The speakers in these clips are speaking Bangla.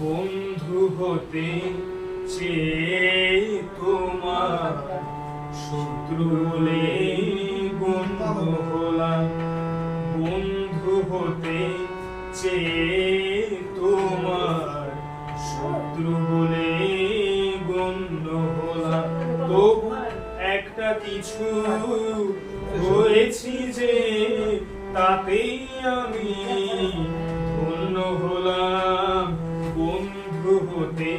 বন্ধু হতে চেয়ে তোমার শত্রু বলে গণ্য হলাম। বন্ধু হতে চেয়ে তোমার শত্রু বলে গণ্য হলাম। তবু একটা কিছু হয়েছি যে তাতেই আমি ধন্য হলাম। বন্ধু হতে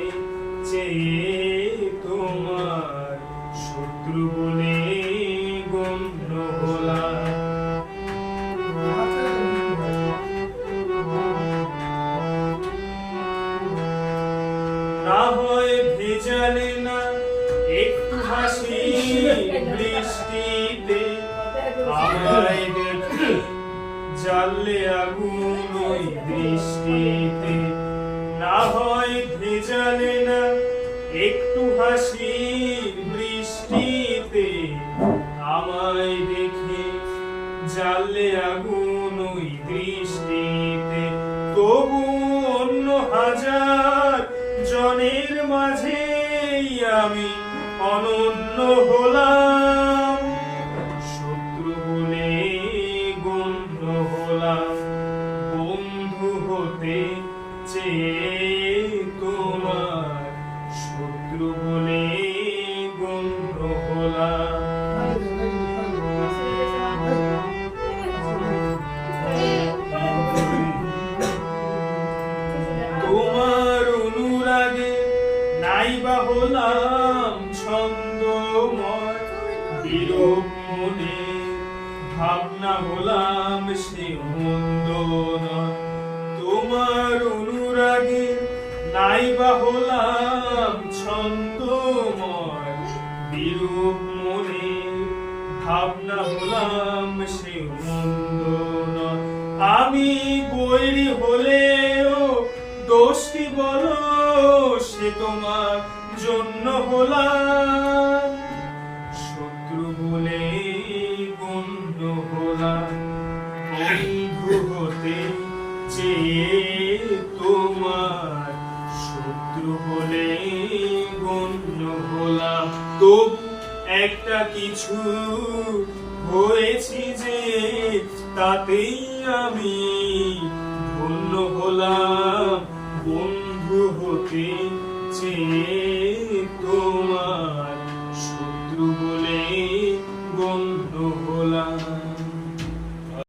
চেয়ে তোমার শত্রু বলে গণ্য হলাম। না হয় ভেজালে না একটু হাসি বৃষ্টিতে, আমায় দেখে জ্বাললে আগুন ওই দৃষ্টিতে। না হয় ভেজালে না একটু হাসি বৃষ্টিতে, আমায় দেখে জ্বাললে আগুন ওই দৃষ্টিতে। তবু অন্য হাজার জনের মাঝেই আমি অনন্য হলাম। শত্রু বলে গণ্য হলাম। বন্ধু হতে চেয়ে তোমার শত্রু বলে গণ্য হলাম। তোমার অনুরাগে নাইবা হলাম ছন্দময়, বিরূপ মনে ভাবনা হলাম সে মন্দ নয়। তোমার অনুরাগে নাইবা হলাম ছন্দময়, বিরূপ মনে ভাবনা হলাম সে মন্দ নয়। আমি বৈরী হলেও দোষ কি বলো, সে তোমার জন্য হলাম। শত্রু বলে গণ্য হলাম। বন্ধু হতে চেয়ে তোমার শত্রু বলে গণ্য হলাম। তবু একটা কিছু হয়েছি যে তাতেই আমি ধন্য হলাম। বন্ধু হতে চেয়ে তোমার শত্রু বলে গণ্য হলাম।